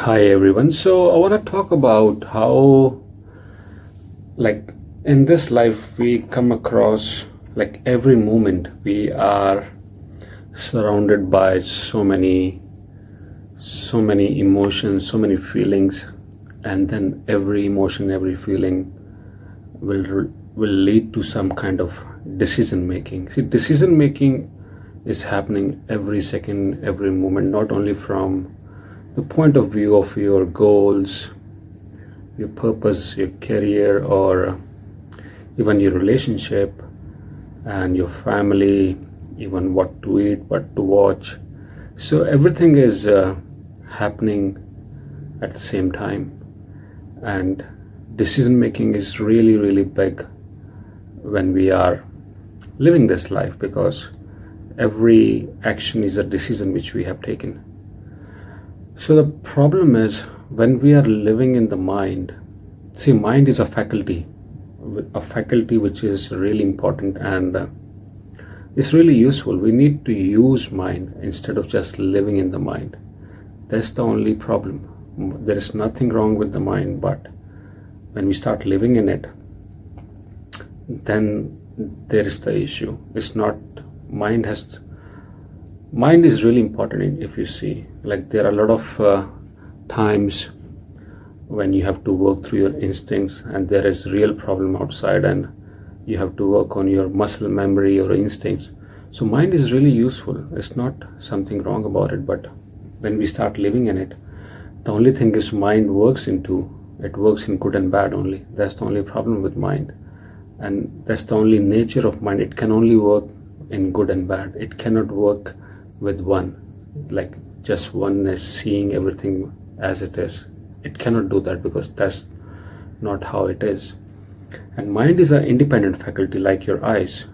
Hi everyone. So I want to talk about how, like, in this life, we come across, like, every moment we are surrounded by so many emotions, so many feelings, and then every emotion, every feeling will lead to some kind of decision making. See, decision making is happening every second, every moment, not only from the point of view of your goals, your purpose, your career, or even your relationship and your family, even what to eat, what to watch. So everything is happening at the same time, and decision making is really, really big when we are living this life, because every action is a decision which we have taken. So the problem is, when we are living in the mind, see, mind is a faculty which is really important, and it's really useful. We need to use mind instead of just living in the mind. That's the only problem. There is nothing wrong with the mind, but when we start living in it, then there is the issue. It's not mind is really important. If you see, like, there are a lot of times when you have to work through your instincts, and there is real problem outside, and you have to work on your muscle memory or instincts. So mind is really useful. It's not something wrong about it, but when we start living in it, the only thing is mind works in good and bad only. That's the only problem with mind, and that's the only nature of mind. It can only work in good and bad. It cannot work with one, like just oneness, seeing everything as it is. It cannot do that, because that's not how it is. And mind is an independent faculty, like your eyes.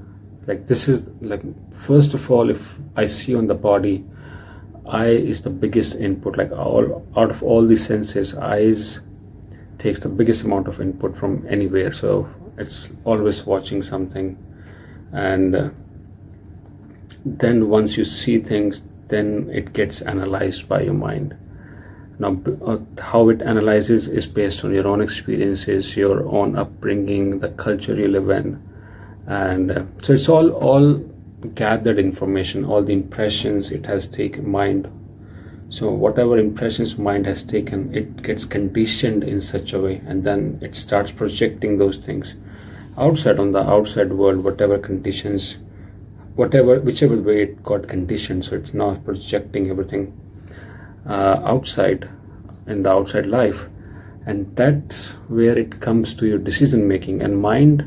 Like, this is, like, first of all, if I see on the body, eye is the biggest input. Like, out of all the senses, eyes takes the biggest amount of input from anywhere, so it's always watching something. And then once you see things, then it gets analyzed by your mind. Now, how it analyzes is based on your own experiences, your own upbringing, the culture you live in, and so it's all gathered information, all the impressions it has taken, mind. So whatever impressions mind has taken, it gets conditioned in such a way, and then it starts projecting those things outside, on the outside world, whatever conditions, whichever way it got conditioned. So it's now projecting everything outside, in the outside life, and that's where it comes to your decision making. And mind,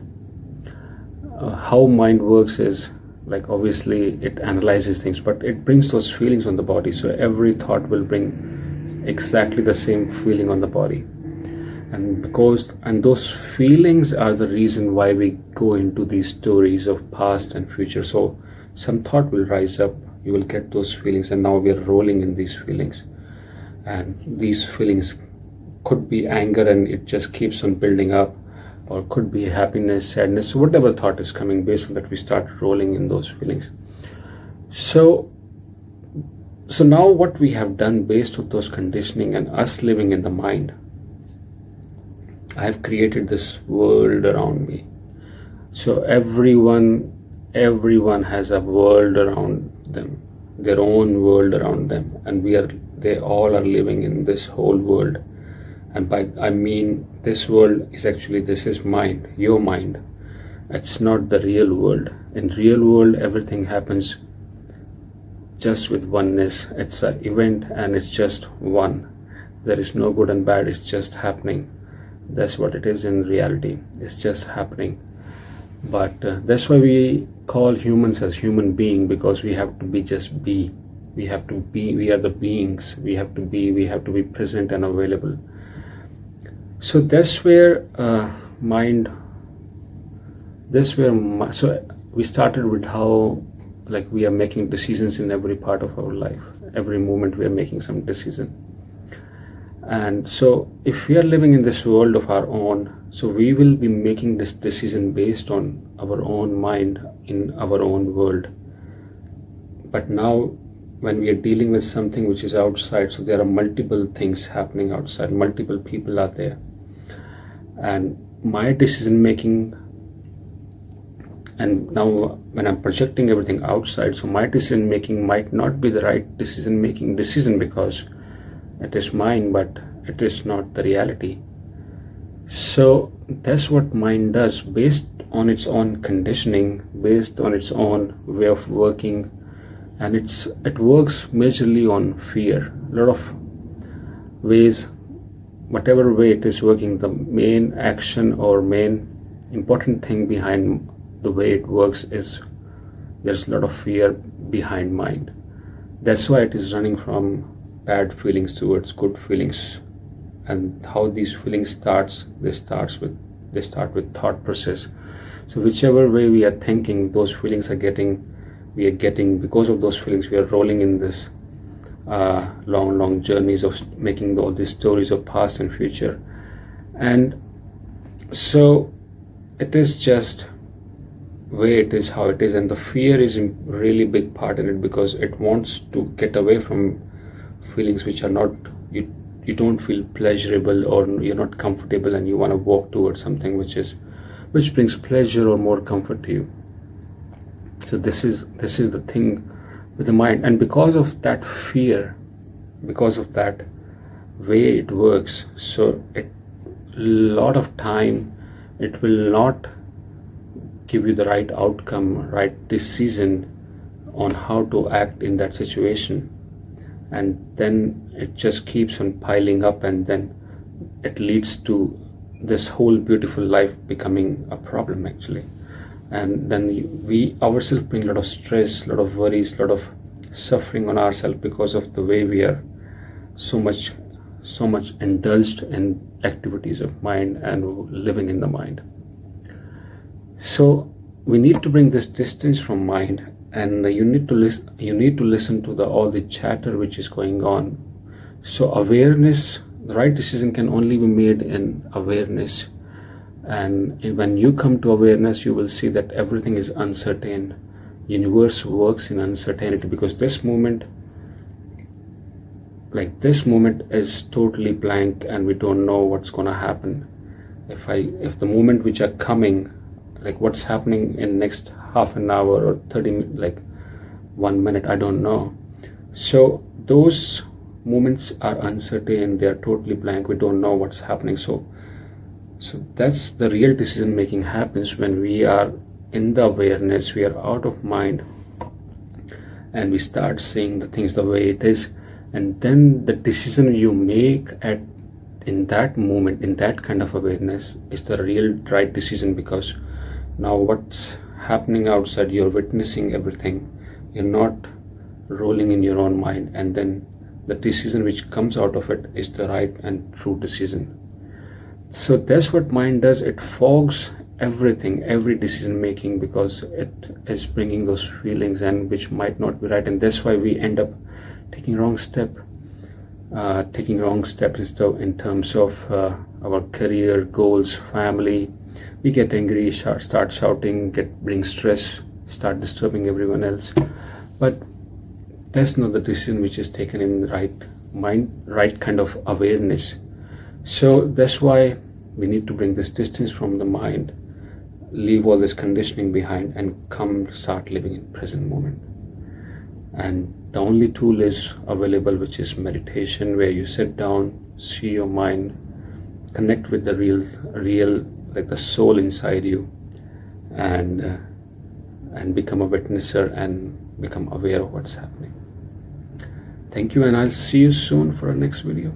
how mind works is, like, obviously it analyzes things, but it brings those feelings on the body. So every thought will bring exactly the same feeling on the body, and those feelings are the reason why we go into these stories of past and future. So some thought will rise up, you will get those feelings, and now we are rolling in these feelings. And these feelings could be anger, and it just keeps on building up, or could be happiness, sadness, whatever thought is coming. Based on that, we start rolling in those feelings. So now what we have done, based on those conditioning and us living in the mind, I have created this world around me. So everyone has a world around them, their own world around them, and they all are living in this whole world. And I mean, this world is actually, this is mind, your mind. It's not the real world. In real world, everything happens just with oneness. It's an event, and it's just one. There is no good and bad. It's just happening. That's what it is in reality. It's just happening. But that's why we call humans as human being, because we have to be just be. We are the beings. We have to be present and available. So that's where so we started with how, like, we are making decisions in every part of our life. Every moment we are making some decision. And so if we are living in this world of our own, so we will be making this decision based on our own mind in our own world. But now when we are dealing with something which is outside, so there are multiple things happening outside, multiple people are there, and my decision making, and now when I'm projecting everything outside, so my decision making might not be the right decision because it is mine, but it is not the reality. So that's what mind does, based on its own conditioning, based on its own way of working, and it works majorly on fear. A lot of ways, whatever way it is working, the main action or main important thing behind the way it works is there's a lot of fear behind mind. That's why it is running from bad feelings towards good feelings. And how these feelings they start with thought process. So whichever way we are thinking, those feelings we are getting because of those feelings, we are rolling in this long journeys of making all these stories of past and future. And so it is just way it is, how it is, and the fear is a really big part in it, because it wants to get away from feelings which are not, you don't feel pleasurable, or you're not comfortable, and you want to walk towards something which brings pleasure or more comfort to you. So this is the thing with the mind. And because of that fear, because of that way it works, so a lot of time it will not give you the right outcome, right decision on how to act in that situation. And then it just keeps on piling up, and then it leads to this whole beautiful life becoming a problem actually. And then we ourselves bring a lot of stress, a lot of worries, a lot of suffering on ourselves, because of the way we are so much indulged in activities of mind and living in the mind. So we need to bring this distance from mind, and you need to listen to all the chatter which is going on. So awareness, the right decision can only be made in awareness. And when you come to awareness, you will see that everything is uncertain. Universe works in uncertainty, because this moment is totally blank, and we don't know what's gonna happen. If the moment which are coming, like what's happening in next half an hour or 30 minutes, like 1 minute, I don't know. So those moments are uncertain, they are totally blank, we don't know what's happening. So that's the real decision making happens when we are in the awareness, we are out of mind, and we start seeing the things the way it is. And then the decision you make in that moment, in that kind of awareness, is the real right decision, because now what's happening outside, you're witnessing everything, you're not rolling in your own mind, and then the decision which comes out of it is the right and true decision. So that's what mind does, it fogs everything, every decision making, because it is bringing those feelings and which might not be right. And that's why we end up taking wrong steps in terms of our career, goals, family. We get angry, start shouting, bring stress, start disturbing everyone else. But that's not the decision which is taken in the right mind, right kind of awareness. So that's why we need to bring this distance from the mind, leave all this conditioning behind, and start living in present moment. And the only tool is available, which is meditation, where you sit down, see your mind, connect with the real like the soul inside you, and become a witnesser and become aware of what's happening. Thank you, and I'll see you soon for our next video.